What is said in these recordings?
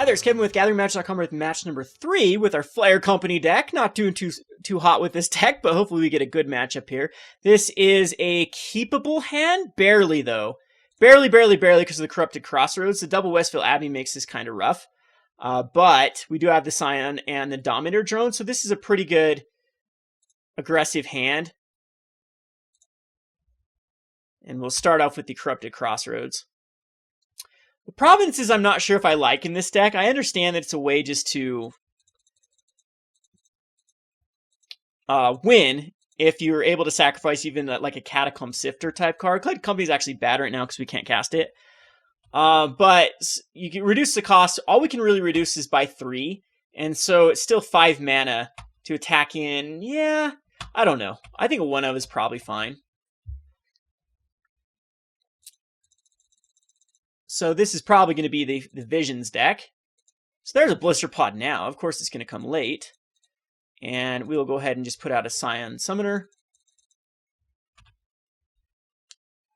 there's Kevin with GatheringMatch.com with match number 3 with our Flayer Company deck. Not doing too hot with this deck, but hopefully we get a good matchup here. This is a keepable hand, barely though. Barely because of the Corrupted Crossroads. The double Westvale Abbey makes this kind of rough. But we do have the Scion and the Dominator Drone, so this is a pretty good aggressive hand. And we'll start off with the Corrupted Crossroads. The provinces I'm not sure if I like in this deck. I understand that it's a way just to win if you're able to sacrifice even like a Catacomb Sifter type card. Clyde Company is actually bad right now because we can't cast it. But you can reduce the cost. All we can really reduce is by 3. And so it's still 5 mana to attack in. Yeah, I don't know. I think a 1-of is probably fine. So this is probably going to be the Visions deck. So there's a Blisterpod now. Of course, it's going to come late. And we'll go ahead and just put out a Scion Summoner.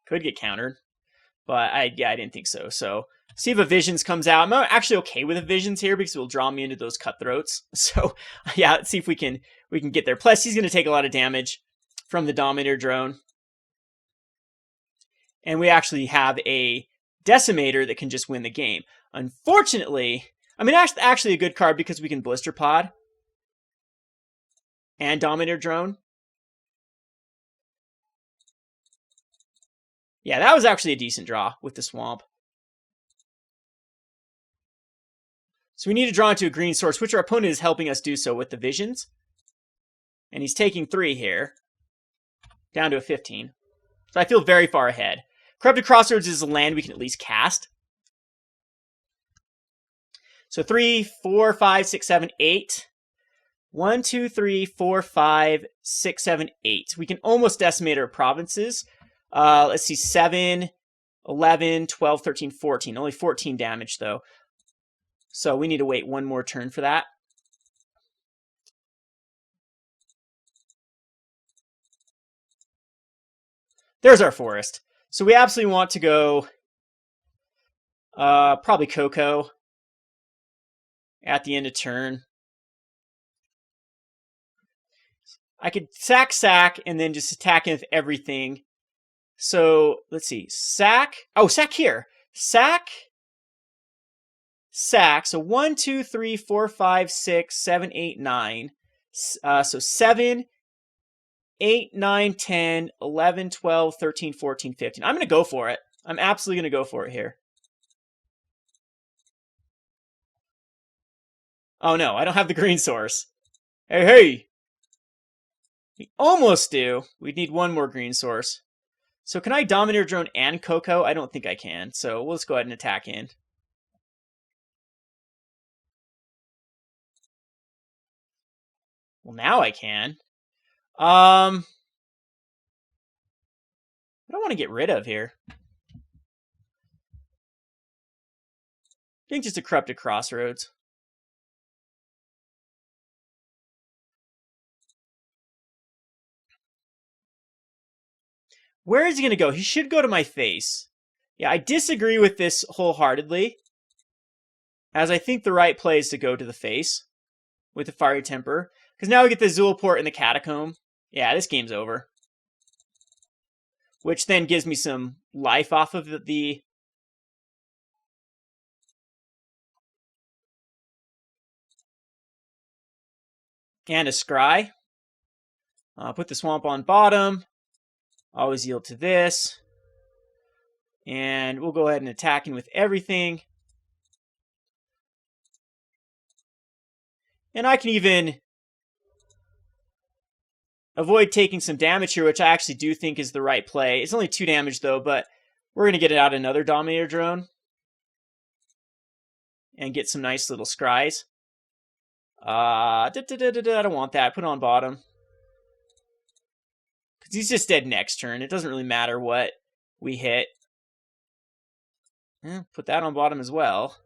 Could get countered. But I didn't think so. So see if a Visions comes out. I'm actually okay with a Visions here because it will draw me into those Cutthroats. So yeah, let's see if we can get there. Plus, he's going to take a lot of damage from the Dominator Drone. And we actually have a Decimator that can just win the game. Unfortunately, I mean, actually a good card because we can Blisterpod and Dominator Drone. Yeah, that was actually a decent draw with the Swamp. So we need to draw into a green source, which our opponent is helping us do so with the Visions. And he's taking 3 here, down to a 15. So I feel very far ahead. Corrupted Crossroads is a land we can at least cast. So 3, 4, 5, 6, 7, 8. 1, 2, 3, 4, 5, 6, 7, 8. We can almost decimate our provinces. Let's see, 7, 11, 12, 13, 14. Only 14 damage, though. So we need to wait one more turn for that. There's our forest. So we absolutely want to go probably Coco at the end of turn. I could sack, and then just attack with everything. So let's see. Sack. Oh, sack here. Sack. So 1, 2, 3, 4, 5, 6, 7, 8, 9. So 7, 8, 9, 10, 11, 12, 13, 14, 15. I'm going to go for it. I'm absolutely going to go for it here. Oh no, I don't have the green source. Hey! We almost do. We need one more green source. So can I Dominator Drone and Coco? I don't think I can. So let's go ahead and attack in. Well, now I can. What do I want to get rid of here? I think just a Corrupted Crossroads. Where is he going to go? He should go to my face. Yeah, I disagree with this wholeheartedly, as I think the right play is to go to the face with the Fiery Temper. Because now we get the Zulaport and the Catacomb. Yeah, this game's over. Which then gives me some life off of the... And a Scry. Put the Swamp on bottom. Always yield to this. And we'll go ahead and attack in with everything. And I can even avoid taking some damage here, which I actually do think is the right play. It's only 2 damage, though, but we're going to get out another Dominator Drone. And get some nice little Scries. I don't want that. Put it on bottom. Because he's just dead next turn. It doesn't really matter what we hit. Put that on bottom as well.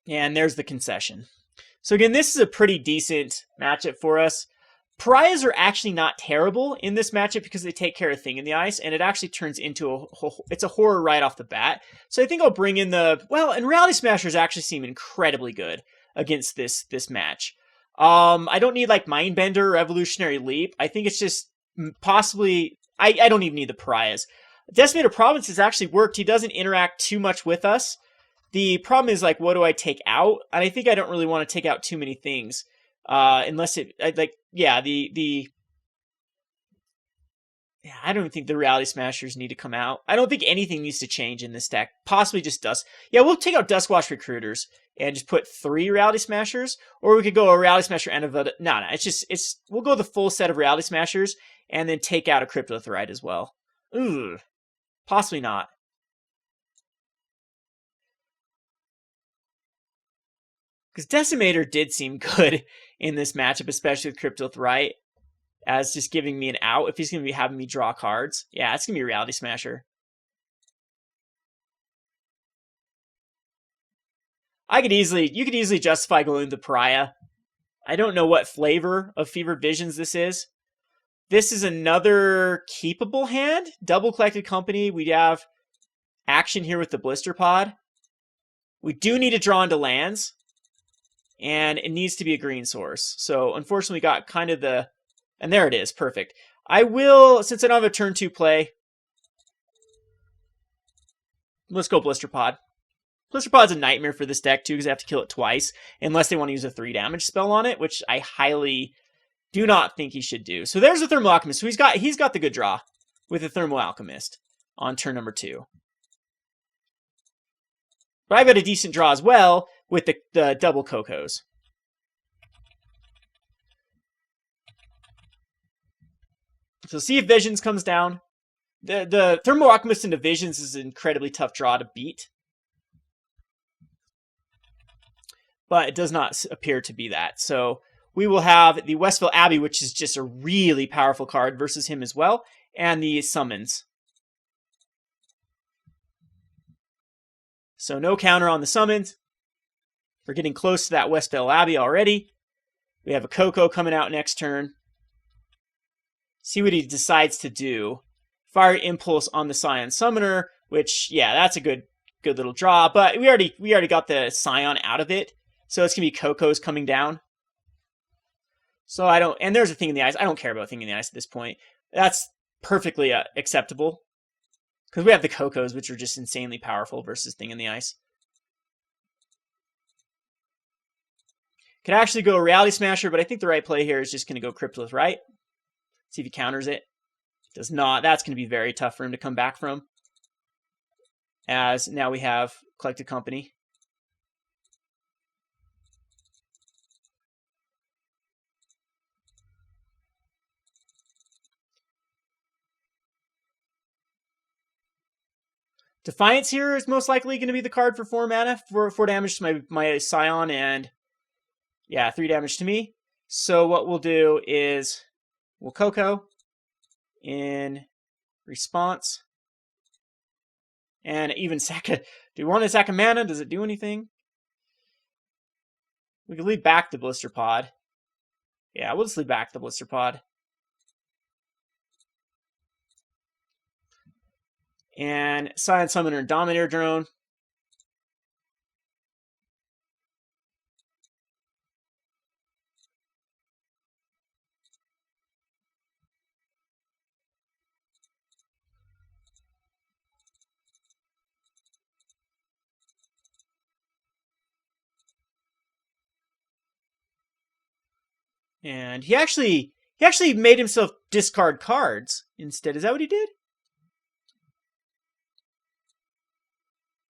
And there's the concession. So again, this is a pretty decent matchup for us. Pariahs are actually not terrible in this matchup because they take care of Thing in the Ice, and it actually turns into it's a horror right off the bat. So I think I'll bring in and Reality Smashers actually seem incredibly good against this match. I don't need like Mindbender or Evolutionary Leap. I think it's just possibly, I don't even need the Pariahs. Decimator Province has actually worked. He doesn't interact too much with us. The problem is, like, what do I take out? And I think I don't really want to take out too many things. Unless I don't even think the Reality Smashers need to come out. I don't think anything needs to change in this deck. Possibly just Dust. Yeah, we'll take out Duskwatch Recruiters and just put 3 Reality Smashers. Or we could go a Reality Smasher and a... No, we'll go the full set of Reality Smashers and then take out a Cryptolith Rite as well. Ooh. Possibly not. Because Decimator did seem good in this matchup, especially with Cryptolith Rite, as just giving me an out if he's going to be having me draw cards. Yeah, it's going to be a Reality Smasher. You could easily justify going with the Pariah. I don't know what flavor of Fevered Visions this is. This is another keepable hand. Double Collected Company. We have action here with the Blisterpod. We do need to draw into lands. And it needs to be a green source. So unfortunately we got kind of and there it is, perfect. I will, since I don't have a turn 2 play, let's go Blisterpod. Blisterpod's a nightmare for this deck too, because I have to kill it twice, unless they want to use a 3 damage spell on it, which I highly do not think he should do. So there's the Thermo Alchemist. So he's got the good draw with the Thermo Alchemist on turn number 2. But I've got a decent draw as well with the double Cocos. So see if Visions comes down. The Thermo Alchemist into Visions is an incredibly tough draw to beat. But it does not appear to be that. So we will have the Westvale Abbey, which is just a really powerful card versus him as well. And the Summons. So no counter on the Summons. We're getting close to that Westvale Abbey already. We have a Coco coming out next turn. See what he decides to do. Fire Impulse on the Scion Summoner, which, yeah, that's a good little draw. But we already got the Scion out of it. So it's going to be Cocos coming down. So and there's a Thing in the Ice. I don't care about Thing in the Ice at this point. That's perfectly acceptable. Because we have the Cocos, which are just insanely powerful versus Thing in the Ice. Could actually go Reality Smasher, but I think the right play here is just going to go Cryptolith Rite. See if he counters it. Does not. That's going to be very tough for him to come back from. As now we have Collected Company. Defiance here is most likely going to be the card for 4 mana, for 4 damage to my Scion, and yeah, 3 damage to me. So what we'll do is we'll Coco in response. And even sack a... Do we want to sack a mana? Does it do anything? We can leave back the Blisterpod. Yeah, we'll just leave back the Blisterpod. And Scion Summoner and Dominator Drone. And he actually made himself discard cards instead. Is that what he did?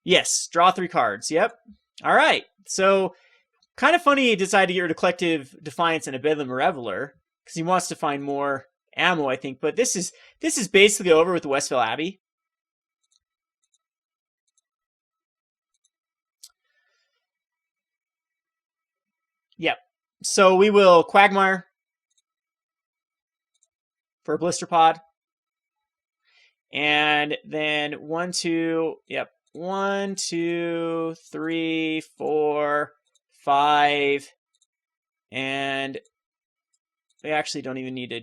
Yes, draw 3 cards. Yep. All right. So kind of funny he decided to get rid of Collective Defiance and a Bedlam Reveler because he wants to find more ammo, I think. But this is basically over with the Westvale Abbey. Yep. So we will Quagmire for a Blisterpod. And then 1, 2, yep. 1, 2, 3, 4, 5, And we actually don't even need to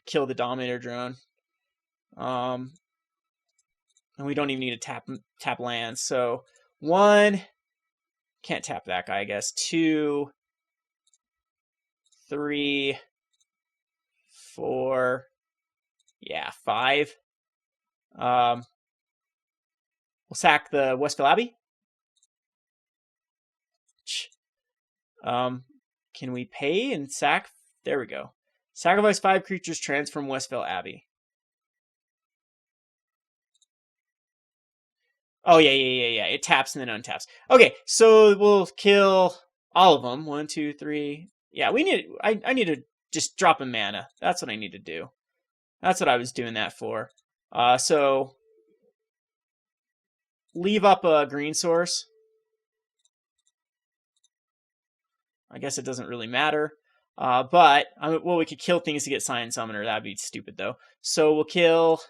kill the Dominator Drone. And we don't even need to tap lands. So 1, can't tap that guy, I guess. 2, 3, 4, yeah, 5. We'll sack the Westvale Abbey. Can we pay and sack? There we go. Sacrifice 5 creatures, transform Westvale Abbey. Oh, yeah. It taps and then untaps. Okay, so we'll kill all of them. 1, 2, 3. Yeah, I need to just drop a mana. That's what I need to do. That's what I was doing that for. So leave up a green source. I guess it doesn't really matter. But, well, we could kill things to get Scion Summoner. That'd be stupid, though. So we'll kill.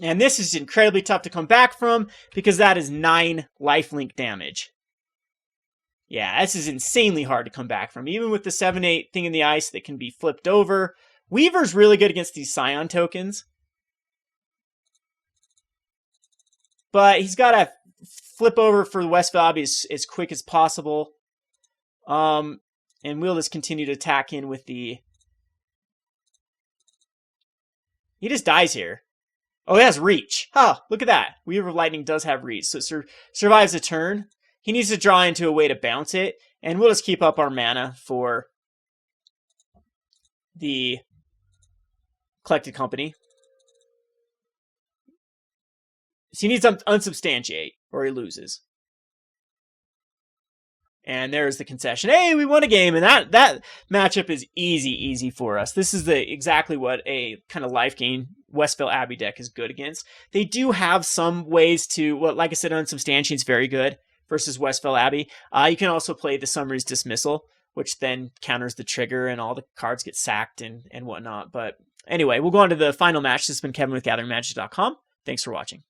And this is incredibly tough to come back from, because that is 9 lifelink damage. Yeah, this is insanely hard to come back from. Even with the 7/8 thing in the ice that can be flipped over. Weaver's really good against these Scion tokens. But he's got to flip over for the Westvale Abbey as quick as possible. And we'll just continue to attack in with the... He just dies here. Oh, it has reach. Huh, look at that. Weaver of Lightning does have reach, so it survives a turn. He needs to draw into a way to bounce it, and we'll just keep up our mana for the Collected Company. So he needs to unsubstantiate, or he loses. And there's the concession. Hey, we won a game, and that matchup is easy for us. This is exactly what a kind of life gain Westvale Abbey deck is good against. They do have some ways to, well, like I said, unsubstantiate is very good versus Westvale Abbey. You can also play the Summoner's Dismissal, which then counters the trigger and all the cards get sacked and whatnot. But anyway, we'll go on to the final match. This has been Kevin with GatheringMagic.com. Thanks for watching.